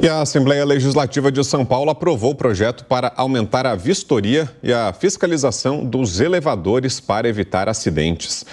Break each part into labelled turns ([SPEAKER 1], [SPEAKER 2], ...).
[SPEAKER 1] E a Assembleia Legislativa de São Paulo aprovou o projeto para aumentar a vistoria e a fiscalização dos elevadores para evitar acidentes.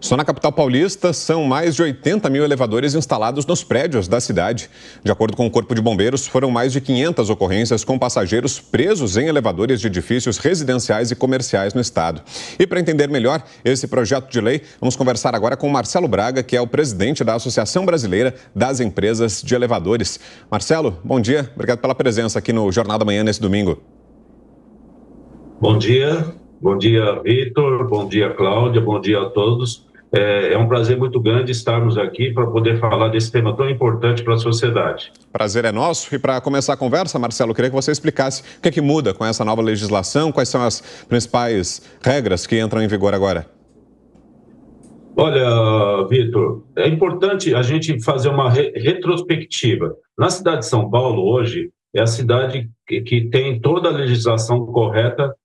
[SPEAKER 1] Só na capital paulista, são mais de 80 mil elevadores instalados nos prédios da cidade. De acordo com o Corpo de Bombeiros, foram mais de 500 ocorrências com passageiros presos em elevadores de edifícios residenciais e comerciais no estado. E para entender melhor esse projeto de lei, vamos conversar agora com Marcelo Braga, que é o presidente da Associação Brasileira das Empresas de Elevadores. Marcelo, bom dia. Obrigado pela presença aqui no Jornal da Manhã nesse domingo.
[SPEAKER 2] Bom dia, Vitor, bom dia, Cláudia, bom dia a todos. É um prazer muito grande estarmos aqui para poder falar desse tema tão importante para a sociedade.
[SPEAKER 1] Prazer é nosso. E para começar a conversa, Marcelo, eu queria que você explicasse o que muda com essa nova legislação, quais são as principais regras que entram em vigor agora.
[SPEAKER 2] Olha, Vitor, é importante a gente fazer uma retrospectiva. Na cidade de São Paulo, hoje, é a cidade que tem toda a legislação correta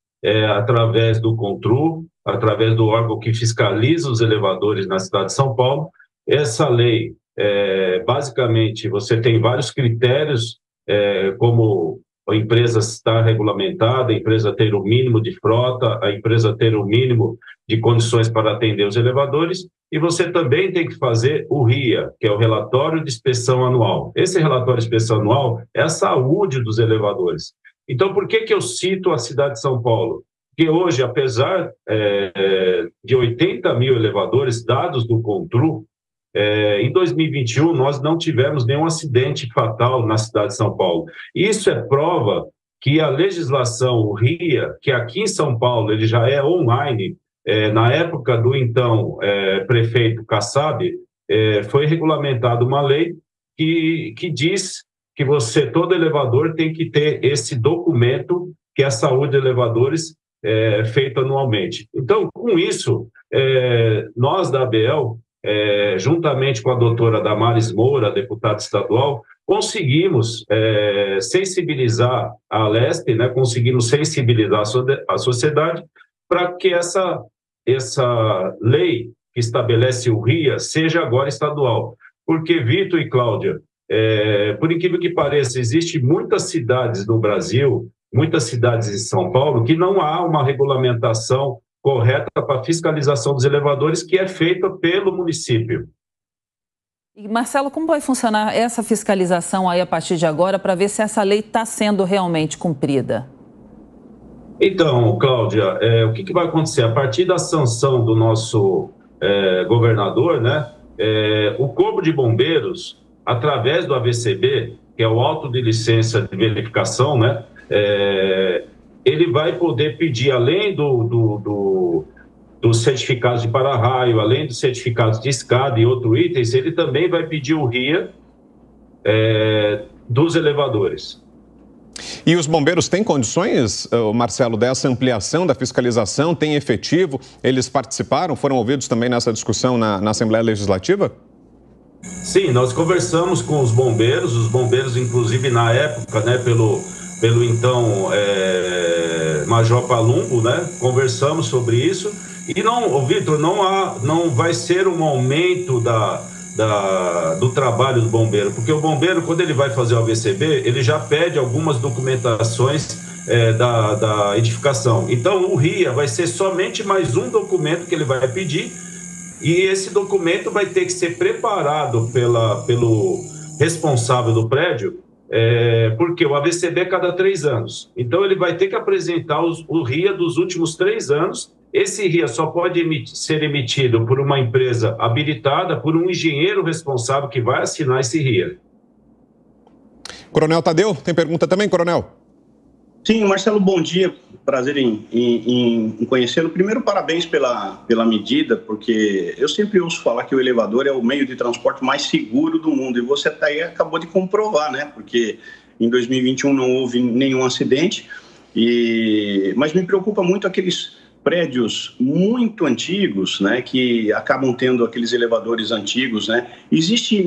[SPEAKER 2] através do CONTRU, através do órgão que fiscaliza os elevadores na cidade de São Paulo. Essa lei, basicamente, você tem vários critérios, como a empresa estar regulamentada, a empresa ter o mínimo de frota, a empresa ter o mínimo de condições para atender os elevadores, e você também tem que fazer o RIA, que é o Relatório de Inspeção Anual. Esse relatório de inspeção anual é a saúde dos elevadores. Então, por que eu cito a cidade de São Paulo? Porque hoje, apesar de 80 mil elevadores dados do CONTRU, em 2021 nós não tivemos nenhum acidente fatal na cidade de São Paulo. Isso é prova que a legislação, o RIA, que aqui em São Paulo ele já é online, na época do então prefeito Kassab, foi regulamentada uma lei que diz que todo elevador tem que ter esse documento, que é a saúde de elevadores, feito anualmente. Então, com isso, nós da ABEL, juntamente com a doutora Damares Moura, deputada estadual, conseguimos sensibilizar a Alesp, né, conseguimos sensibilizar a sociedade para que essa lei que estabelece o RIA seja agora estadual. Porque, Vitor e Cláudia, por incrível que pareça, existem muitas cidades no Brasil, muitas cidades em São Paulo, que não há uma regulamentação correta para a fiscalização dos elevadores, que é feita pelo município.
[SPEAKER 3] E, Marcelo, como vai funcionar essa fiscalização aí a partir de agora para ver se essa lei está sendo realmente cumprida?
[SPEAKER 2] Então, Cláudia, o que vai acontecer? A partir da sanção do nosso governador, né, o Corpo de Bombeiros, através do AVCB, que é o auto de licença de verificação, né, ele vai poder pedir, além dos certificados de para-raio, além dos certificados de escada e outros itens, ele também vai pedir o RIA dos elevadores.
[SPEAKER 1] E os bombeiros têm condições, Marcelo, dessa ampliação da fiscalização? Tem efetivo? Eles participaram? Foram ouvidos também nessa discussão na Assembleia Legislativa?
[SPEAKER 2] Sim, nós conversamos com os bombeiros, inclusive, na época, né, pelo então Major Palumbo, né, conversamos sobre isso. E não, Vitor, não vai ser um aumento do trabalho do bombeiro, porque o bombeiro, quando ele vai fazer o AVCB, ele já pede algumas documentações da edificação. Então, o RIA vai ser somente mais um documento que ele vai pedir, e esse documento vai ter que ser preparado pelo responsável do prédio, porque o AVCB é cada 3 anos. Então, ele vai ter que apresentar o RIA dos últimos 3 anos. Esse RIA só pode ser emitido por uma empresa habilitada, por um engenheiro responsável que vai assinar esse RIA.
[SPEAKER 1] Coronel Tadeu, tem pergunta também, Coronel?
[SPEAKER 4] Sim, Marcelo, bom dia. Prazer em conhecê-lo. Primeiro, parabéns pela medida, porque eu sempre ouço falar que o elevador é o meio de transporte mais seguro do mundo, e você até aí acabou de comprovar, né? Porque em 2021 não houve nenhum acidente, mas me preocupa muito aqueles prédios muito antigos, né, que acabam tendo aqueles elevadores antigos, né? Existe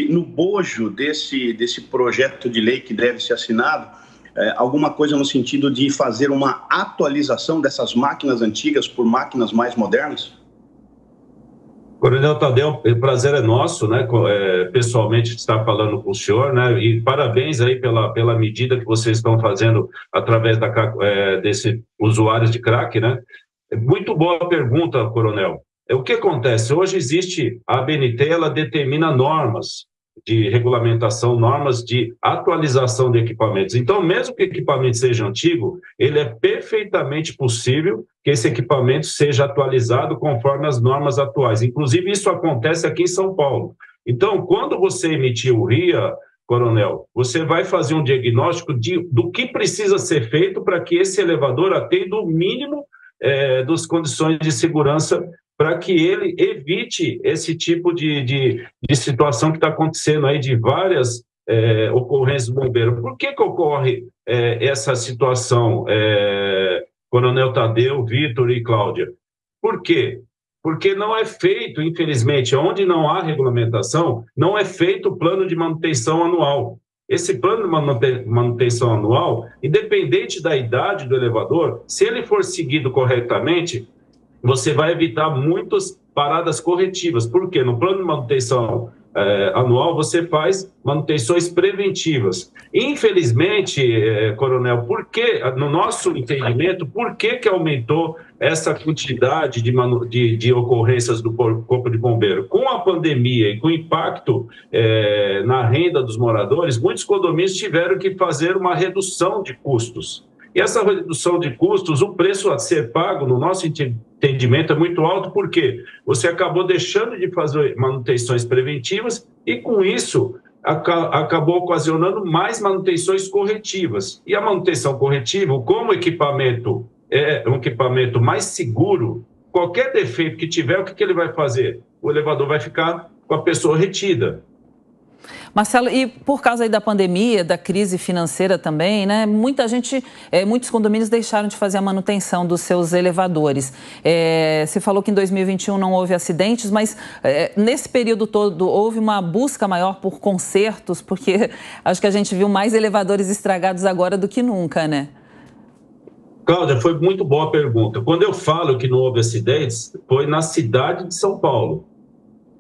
[SPEAKER 4] no bojo desse projeto de lei que deve ser assinado alguma coisa no sentido de fazer uma atualização dessas máquinas antigas por máquinas mais modernas?
[SPEAKER 2] Coronel Tadeu, o prazer é nosso, né? Pessoalmente estar falando com o senhor, né? E parabéns aí pela medida que vocês estão fazendo através desse usuários de crack, né? Muito boa pergunta, Coronel. O que acontece? Hoje existe a ABNT, ela determina normas de regulamentação, normas de atualização de equipamentos. Então, mesmo que o equipamento seja antigo, ele é perfeitamente possível que esse equipamento seja atualizado conforme as normas atuais. Inclusive, isso acontece aqui em São Paulo. Então, quando você emitir o RIA, Coronel, você vai fazer um diagnóstico do que precisa ser feito para que esse elevador atenda o mínimo das condições de segurança para que ele evite esse tipo de situação que está acontecendo aí, de várias ocorrências do bombeiro. Por que ocorre essa situação, Coronel Tadeu, Vitor e Cláudia? Por quê? Porque não é feito, infelizmente, onde não há regulamentação, não é feito o plano de manutenção anual. Esse plano de manutenção anual, independente da idade do elevador, se ele for seguido corretamente, você vai evitar muitas paradas corretivas. Por quê? No plano de manutenção anual, você faz manutenções preventivas. Infelizmente, Coronel, no nosso entendimento, por que aumentou essa quantidade de ocorrências do Corpo de Bombeiro? Com a pandemia e com o impacto na renda dos moradores, muitos condomínios tiveram que fazer uma redução de custos. E essa redução de custos, o preço a ser pago, no nosso entendimento, é muito alto, porque você acabou deixando de fazer manutenções preventivas e, com isso, acabou ocasionando mais manutenções corretivas. E a manutenção corretiva, como o equipamento é um equipamento mais seguro, qualquer defeito que tiver, o que ele vai fazer? O elevador vai ficar com a pessoa retida.
[SPEAKER 3] Marcelo, e por causa aí da pandemia, da crise financeira também, né? Muitos condomínios deixaram de fazer a manutenção dos seus elevadores. Você falou que em 2021 não houve acidentes, mas nesse período todo houve uma busca maior por consertos, porque acho que a gente viu mais elevadores estragados agora do que nunca, né?
[SPEAKER 2] Cláudia, foi muito boa a pergunta. Quando eu falo que não houve acidentes, foi na cidade de São Paulo.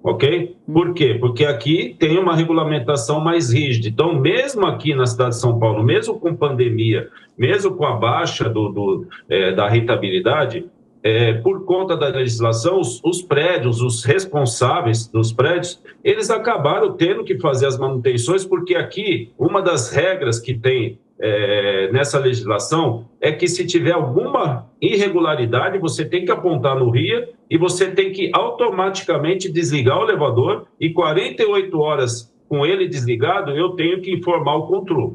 [SPEAKER 2] Ok? Por quê? Porque aqui tem uma regulamentação mais rígida. Então, mesmo aqui na cidade de São Paulo, mesmo com pandemia, mesmo com a baixa da rentabilidade, por conta da legislação, os prédios, os responsáveis dos prédios, eles acabaram tendo que fazer as manutenções, porque aqui, uma das regras que tem nessa legislação é que, se tiver alguma irregularidade, você tem que apontar no RIA e você tem que automaticamente desligar o elevador, e 48 horas com ele desligado, eu tenho que informar o controle.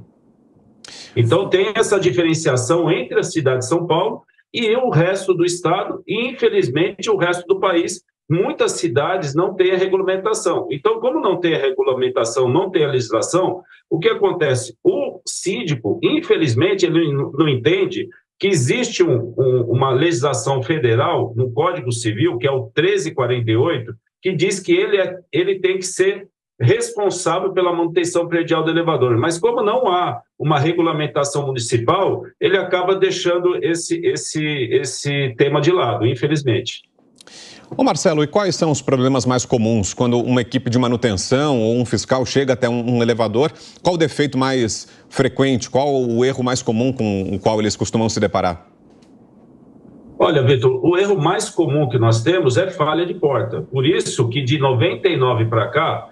[SPEAKER 2] Então, tem essa diferenciação entre a cidade de São Paulo e o resto do estado, e, infelizmente, o resto do país. Muitas cidades não têm a regulamentação. Então, como não tem a regulamentação, não tem a legislação, o que acontece? O síndico, infelizmente, ele não entende que existe uma legislação federal no Código Civil, que é o 1348, que diz que ele tem que ser responsável pela manutenção predial do elevador. Mas como não há uma regulamentação municipal, ele acaba deixando esse tema de lado, infelizmente.
[SPEAKER 1] Ô Marcelo, e quais são os problemas mais comuns quando uma equipe de manutenção ou um fiscal chega até um elevador? Qual o defeito mais frequente? Qual o erro mais comum com o qual eles costumam se deparar?
[SPEAKER 2] Olha, Vitor, o erro mais comum que nós temos é falha de porta. Por isso que de 99 para cá,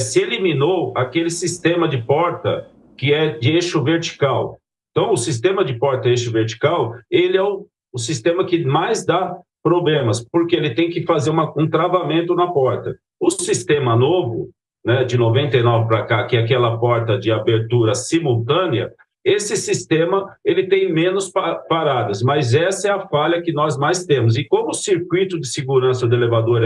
[SPEAKER 2] se eliminou aquele sistema de porta que é de eixo vertical. Então, o sistema de porta eixo vertical, ele é o sistema que mais dá problemas, porque ele tem que fazer um travamento na porta. O sistema novo, né, de 99 para cá, que é aquela porta de abertura simultânea, esse sistema ele tem menos paradas, mas essa é a falha que nós mais temos. E como o circuito de segurança do elevador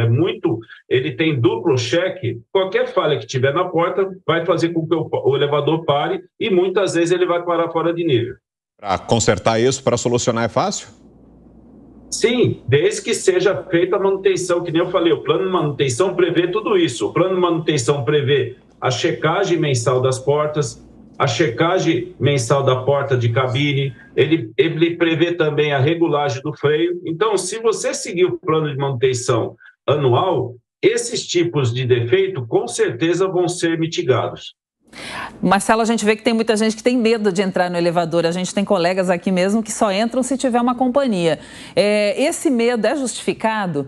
[SPEAKER 2] ele tem duplo cheque, qualquer falha que tiver na porta vai fazer com que o elevador pare, e muitas vezes ele vai parar fora de nível.
[SPEAKER 1] Para consertar isso, para solucionar, é fácil?
[SPEAKER 2] Sim, desde que seja feita a manutenção, que nem eu falei, o plano de manutenção prevê tudo isso. O plano de manutenção prevê a checagem mensal das portas, a checagem mensal da porta de cabine, ele prevê também a regulagem do freio. Então, se você seguir o plano de manutenção anual, esses tipos de defeito, com certeza, vão ser mitigados.
[SPEAKER 3] Marcelo, a gente vê que tem muita gente que tem medo de entrar no elevador. A gente tem colegas aqui mesmo que só entram se tiver uma companhia. Esse medo é justificado?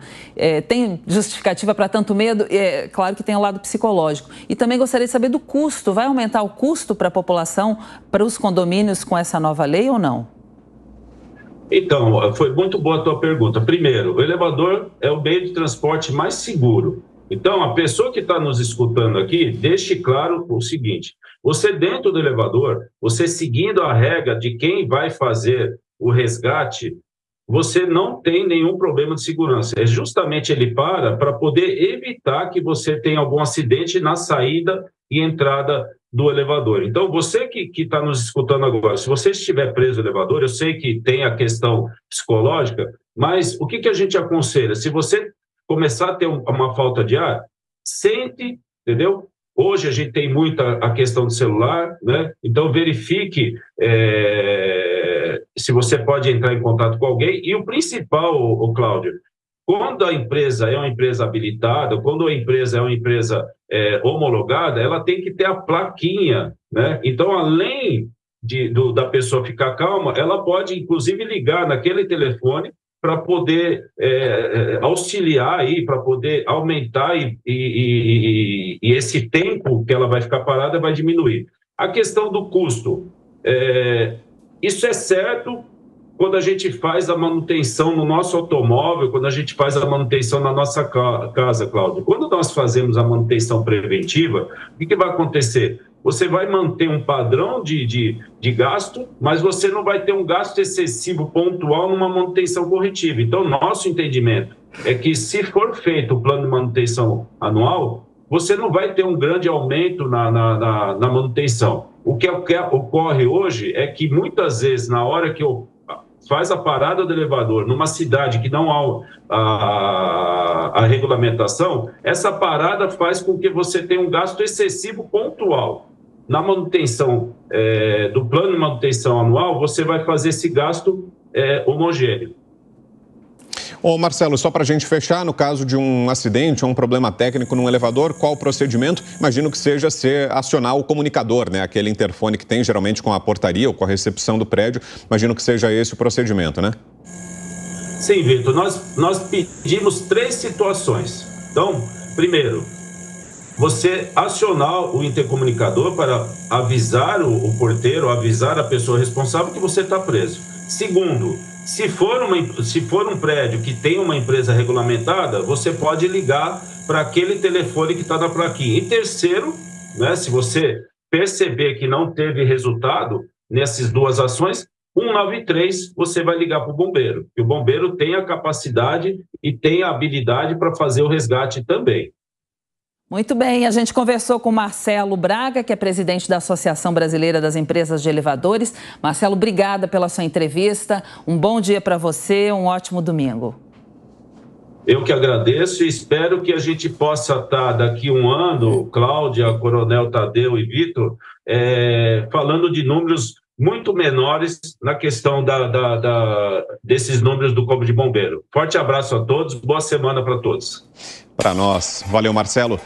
[SPEAKER 3] Tem justificativa para tanto medo? Claro que tem o lado psicológico. E também gostaria de saber do custo. Vai aumentar o custo para a população, para os condomínios com essa nova lei ou não?
[SPEAKER 2] Então, foi muito boa a tua pergunta. Primeiro, o elevador é o meio de transporte mais seguro. Então, a pessoa que está nos escutando aqui, deixe claro o seguinte: você dentro do elevador, você seguindo a regra de quem vai fazer o resgate, você não tem nenhum problema de segurança. É justamente ele para poder evitar que você tenha algum acidente na saída e entrada do elevador. Então, você que está nos escutando agora, se você estiver preso no elevador, eu sei que tem a questão psicológica, mas o que a gente aconselha? Se você começar a ter uma falta de ar, sente, entendeu? Hoje a gente tem muita a questão do celular, né? Então verifique se você pode entrar em contato com alguém. E o principal, Cláudio, quando a empresa é uma empresa habilitada, quando a empresa é uma empresa homologada, ela tem que ter a plaquinha, né? Então, além da pessoa ficar calma, ela pode, inclusive, ligar naquele telefone para poder auxiliar aí, para poder aumentar e esse tempo que ela vai ficar parada vai diminuir. A questão do custo, isso é certo quando a gente faz a manutenção no nosso automóvel, quando a gente faz a manutenção na nossa casa, Cláudio. Quando nós fazemos a manutenção preventiva, o que vai acontecer? Você vai manter um padrão de gasto, mas você não vai ter um gasto excessivo pontual numa manutenção corretiva. Então, nosso entendimento é que, se for feito o plano de manutenção anual, você não vai ter um grande aumento na manutenção. O que ocorre hoje é que, muitas vezes, na hora que faz a parada do elevador numa cidade que não há a regulamentação, essa parada faz com que você tenha um gasto excessivo pontual. Na manutenção do plano de manutenção anual, você vai fazer esse gasto homogêneo.
[SPEAKER 1] Ô Marcelo, só para a gente fechar, no caso de um acidente ou um problema técnico num elevador, qual o procedimento? Imagino que seja acionar o comunicador, né? Aquele interfone que tem geralmente com a portaria ou com a recepção do prédio. Imagino que seja esse o procedimento, né?
[SPEAKER 2] Sim, Vitor. Nós pedimos 3 situações. Então, primeiro, você acionar o intercomunicador para avisar o porteiro, avisar a pessoa responsável que você está preso. Segundo, se for um prédio que tem uma empresa regulamentada, você pode ligar para aquele telefone que está na plaquinha. E terceiro, né, se você perceber que não teve resultado nessas 2 ações, 193, você vai ligar para o bombeiro. E o bombeiro tem a capacidade e tem a habilidade para fazer o resgate também.
[SPEAKER 3] Muito bem, a gente conversou com Marcelo Braga, que é presidente da Associação Brasileira das Empresas de Elevadores. Marcelo, obrigada pela sua entrevista. Um bom dia para você, um ótimo domingo.
[SPEAKER 2] Eu que agradeço e espero que a gente possa estar daqui um ano, Cláudia, Coronel Tadeu e Vitor, falando de números muito menores na questão desses números do Corpo de Bombeiro. Forte abraço a todos, boa semana para todos.
[SPEAKER 1] Para nós. Valeu, Marcelo.